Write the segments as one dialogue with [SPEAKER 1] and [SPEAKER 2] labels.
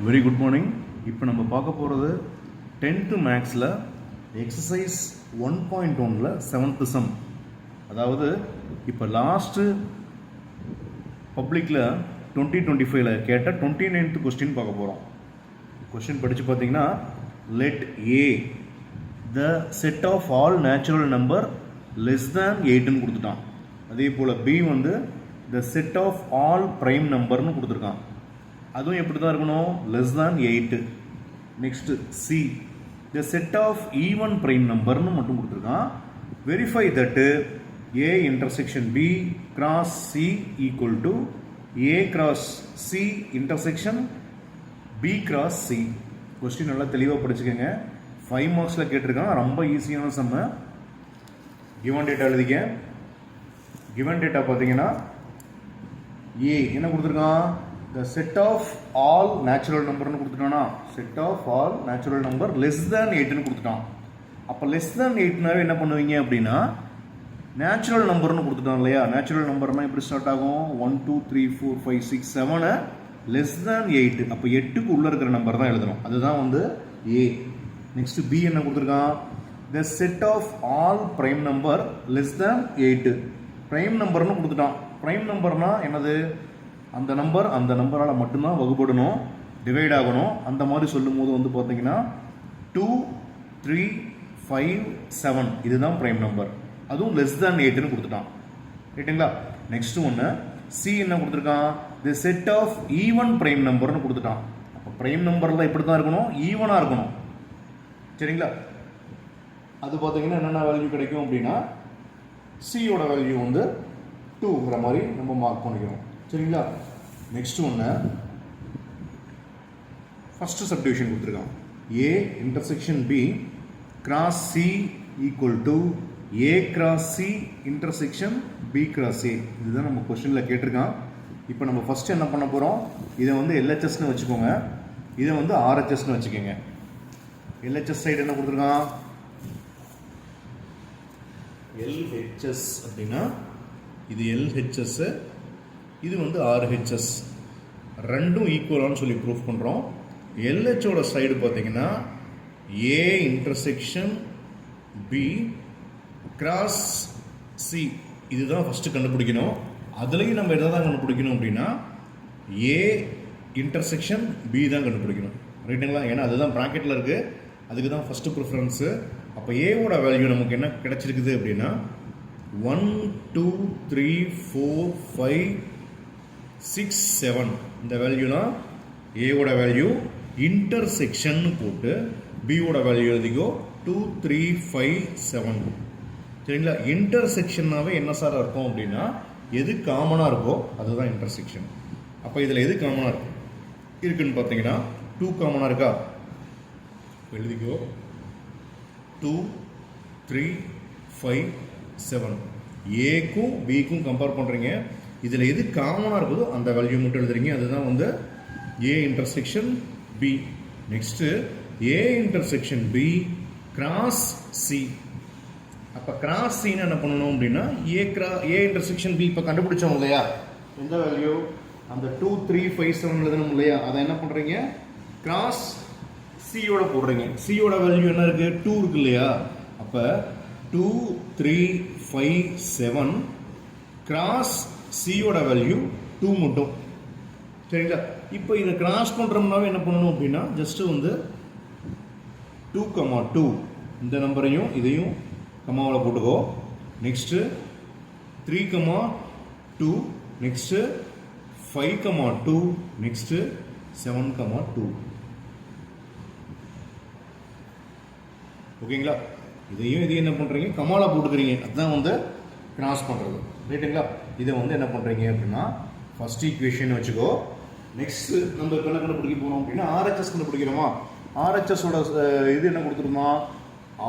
[SPEAKER 1] Very good morning. இப்போ நம்ம பார்க்க போகிறது 10th மேக்ஸில் எக்ஸசைஸ் 1.1ல் 7th சம். அதாவது இப்போ லாஸ்ட்டு பப்ளிக்கில் 2025ல் கேட்ட 29th கொஸ்டின் பார்க்க போகிறோம். கொஸ்டின் படித்து பார்த்தீங்கன்னா, let A the set of all natural number less than 8ன்னு கொடுத்துட்டான். அதே போல் பி வந்து the set of all prime நம்பர்னு கொடுத்துருக்கான். அதுவும் எப்படி தான் இருக்கணும், less than 8. Next C the set of even prime நம்பர்னு மட்டும் கொடுத்துருக்கான். Verify that A intersection B cross C equal to A cross C intersection B cross C. Question நல்லா தெளிவாக படிச்சுக்கோங்க. 5 மார்க்ஸில் கேட்டிருக்கான். ரொம்ப ஈஸியான சம்ம. கிவன் டேட்டா எழுதிக்க. கிவன் டேட்டா பார்த்தீங்கன்னா ஏ என்ன கொடுத்துருக்கான், the set of all natural number னு கொடுத்துட்டானா, set of all natural number less than 8 னு கொடுத்துட்டான். அப்போ less than 8 னாவே என்ன பண்ணுவீங்க அப்படின்னா, நேச்சுரல் நம்பர்னு கொடுத்துட்டான் இல்லையா. நேச்சுரல் நம்பர்னா எப்படி ஸ்டார்ட் ஆகும், 1 2 3 4 5 6 7 less than 8. அப்போ 8க்கு உள்ளே இருக்கிற நம்பர் தான் எழுதணும். அதுதான் வந்து ஏ. நெக்ஸ்ட் பி என்ன கொடுத்துருக்கான், the set of all prime number less than 8. Prime நம்பர்னு கொடுத்துட்டான். ப்ரைம் நம்பர்னா என்னது, அந்த நம்பரால் மட்டும்தான் வகுப்படணும், டிவைட் ஆகணும். அந்த மாதிரி சொல்லும் போது வந்து பார்த்தீங்கன்னா 2 3 5 7 இதுதான் ப்ரைம் நம்பர். அதுவும் லெஸ் தேன் 8ன்னு கொடுத்துட்டான். ரைட்டுங்களா. நெக்ஸ்ட் ஒன்று சி என்ன கொடுத்துருக்கான், தி செட் ஆஃப் ஈவன் ப்ரைம் நம்பர்னு கொடுத்துட்டான். அப்போ ப்ரைம் நம்பரில் எப்படி தான் இருக்கணும், ஈவனாக இருக்கணும். சரிங்களா. அது பார்த்தீங்கன்னா என்னென்ன வேல்யூ கிடைக்கும் அப்படின்னா, சியோட வேல்யூ வந்து 2ங்கிற மாதிரி நம்ம மார்க் பண்ணிக்கிறோம். சரிங்களா. நெக்ஸ்ட் ஒன்று ஃபஸ்ட்டு சப்டிவிஷன் கொடுத்துருக்கான். A intersection B cross C equal to A cross C intersection B cross A. இதுதான் நம்ம கொஸ்டினில் கேட்டிருக்கான். இப்போ நம்ம ஃபஸ்ட்டு என்ன பண்ண போகிறோம், இதை வந்து எல்ஹெச்எஸ்னு வச்சுக்கோங்க, இதை வந்து ஆர்ஹெச்எஸ்னு வச்சுக்கோங்க. எல்ஹெச்எஸ் சைடு என்ன கொடுத்துருக்கான், எல்ஹெச்எஸ் அப்படின்னா இது எல்ஹெச்எஸ், இது வந்து ஆர்ஹெச்எஸ். ரெண்டும் ஈக்குவலான்னு சொல்லி ப்ரூஃப் பண்ணுறோம். எல்ஹெச்சோட சைடு பார்த்தீங்கன்னா A intersection B cross C, இதுதான் ஃபஸ்ட்டு கண்டுபிடிக்கணும். அதுலேயும் நம்ம எதை தான் கண்டுபிடிக்கணும் அப்படின்னா, ஏ இன்டர்செக்ஷன் பி தான் கண்டுபிடிக்கணும். ரைட்டுங்களா. ஏன்னா அதுதான் ப்ராக்கெட்டில் இருக்குது, அதுக்கு தான் ஃபஸ்ட்டு ப்ரிஃபரன்ஸு. அப்போ ஏவோட வேல்யூ நமக்கு என்ன கிடச்சிருக்குது அப்படின்னா 1 2 3 4 5 6 7 இந்த வேல்யூலாம் ஏவோட வேல்யூ. இன்டர்செக்ஷன் போட்டு பியோட வேல்யூ எழுதிக்கோ 2 3 5 7. சரிங்களா. இன்டர்செக்ஷன்னாவே என்ன சார் இருக்கும் அப்படின்னா, எது காமனாக இருக்கோ அதுதான் இன்டர்செக்ஷன். அப்போ இதில் எது காமனாக இருக்குன்னு பார்த்தீங்கன்னா 2 காமனாக இருக்கா, எழுதிக்கோ 2 3 5 7. ஏக்கும் பிக்கும் கம்பேர் பண்ணுறீங்க, இதில் எது காமனாக இருக்குதோ அந்த வேல்யூ மட்டும் எழுதுறீங்க. அதுதான் வந்து A intersection B. Next A intersection B cross C. அப்போ கிராஸ் சின்னு என்ன பண்ணணும் அப்படின்னா, ஏ இன்டர்செக்ஷன் பி இப்போ கண்டுபிடிச்சோம் இல்லையா, எந்த வேல்யூ, அந்த 2 3 5 7 எழுதணும் இல்லையா, அதை என்ன பண்ணுறீங்க, கிராஸ் சியோட போடுறீங்க. சியோட வேல்யூ என்ன இருக்குது, 2 இருக்கு இல்லையா. அப்போ 2 3 5 7 கிராஸ் சியோட வேல்யூ 2 மட்டும். சரிங்களா. இப்போ இதை கிராஸ் பண்ணுறோம்னாவே என்ன பண்ணணும் அப்படின்னா, ஜஸ்ட்டு வந்து 2 2 இந்த நம்பரையும் இதையும் கமாவில் போட்டுக்கோ. Next 3 2, next 5 2, next 7 2. ஓகேங்களா. இதையும் என்ன பண்ணுறீங்க, கமாலா போட்டுக்கிறீங்க. அதுதான் வந்து கிராஸ் பண்ணுறது. ரைட்டுங்களா. இதை வந்து என்ன பண்ணுறீங்க அப்படின்னா, ஃபஸ்ட் ஈக்குவேஷன் வச்சுக்கோ. நெக்ஸ்ட் நம்ம இப்போ என்ன கண்டுபிடிக்க போகிறோம் அப்படின்னா, ஆர்ஹெச்எஸ் கண்டுபிடிக்கிறோமா. ஆர்ஹெச்எஸோட இது என்ன கொடுத்துருந்தோம்,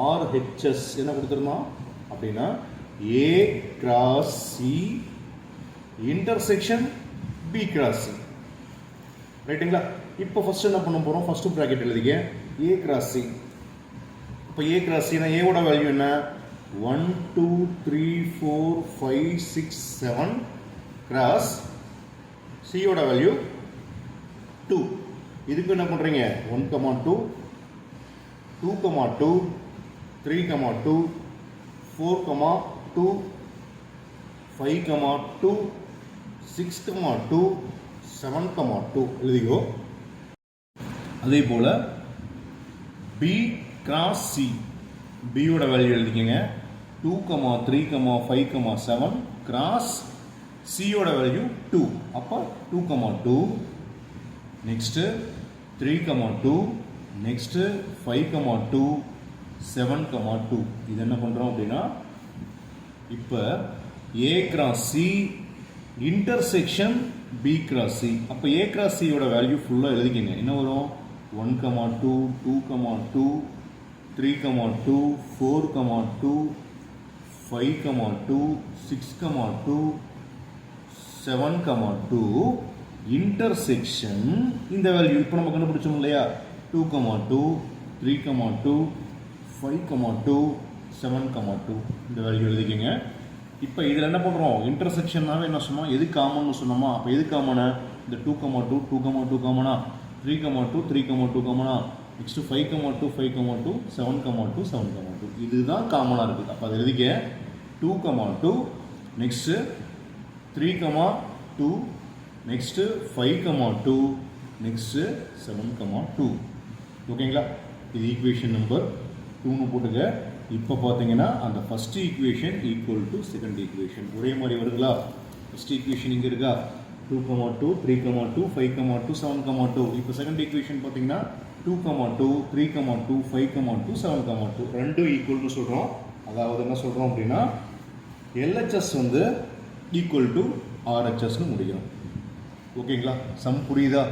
[SPEAKER 1] ஆர்ஹெச்எஸ் என்ன கொடுத்துருந்தோம் அப்படின்னா, A cross C intersection B cross C. ரைட்டுங்களா. இப்போ ஃபஸ்ட் என்ன பண்ண போகிறோம், ஃபஸ்ட்டு ப்ராக்கெட் எழுதிக்க ஏ கிராஸ் சி. இப்போ ஏ கிராஸ் சினா ஏவோட வேல்யூ என்ன, 1 2 3 4 5 6 7 கிராஸ் சியோட வேல்யூ 2. இதுக்கு என்ன பண்ணுறீங்க 1,2 2,2 3,2 4,2 5,2 6,2 7,2 எழுதிக்கோ. அதே போல் B கிராஸ் C, பியோட வேல்யூ எழுதிக்கங்க 2,3,5,7 கிராஸ் சியோட வேல்யூ 2, அப்போ 2,2 நெக்ஸ்ட்டு 3,2 நெக்ஸ்ட்டு 5,2 7,2. இது என்ன பண்ணுறோம் அப்படின்னா இப்போ A cross C intersection B cross C. அப்போ A கிராஸ் சியோட வேல்யூ ஃபுல்லாக எழுதிக்கங்க. என்ன வரும் 1,2 2,2 3,2 4,2 5,2 6,2 7,2 இன்டர்செக்ஷன் இந்த வேல்யூ இப்போ நம்ம கண்டுபிடிச்சோம் இல்லையா 2,2 3,2 5,2 7,2 இந்த வேல்யூ எழுதிக்கங்க. இப்போ இதில் என்ன பண்ணுறோம் இன்டர்செக்ஷன்னாவே என்ன சொன்னோம் எது காமன்னு சொன்னோமா, அப்போ எது காமனா இந்த 2,2 2,2 காமனா 3,2 3,2 காமனா நெக்ஸ்ட்டு 5,2 5,2 7,2 7,2 இதுதான் காமனாக இருக்குது. அப்போ அது எழுதிக்க 2,2 நெக்ஸ்ட்டு 3,2 நெக்ஸ்ட்டு 5,2 நெக்ஸ்ட்டு 7,2. ஓகேங்களா, இது ஈக்குவேஷன் நம்பர் 2ன்னு போட்டுக்க. இப்போ பார்த்தீங்கன்னா அந்த first equation equal to second equation ஒரே மாதிரி வருதுங்களா. ஃபஸ்ட் ஈக்குவேஷன் இங்கே இருக்கா 2,2 3,2 5,2 7,2. இப்போ செகண்ட் ஈக்குவேஷன் பார்த்தீங்கன்னா 2,2 3,2 5,2 7,2 ரெண்டும் ஈக்குவல்னு சொல்கிறோம். அதாவது என்ன சொல்கிறோம் அப்படின்னா எல்ஹெச்எஸ் வந்து ஈக்குவல் டு ஆர்ஹெச்எஸ்னு முடிக்கிறோம். ஓகேங்களா, சம் புரியுதா?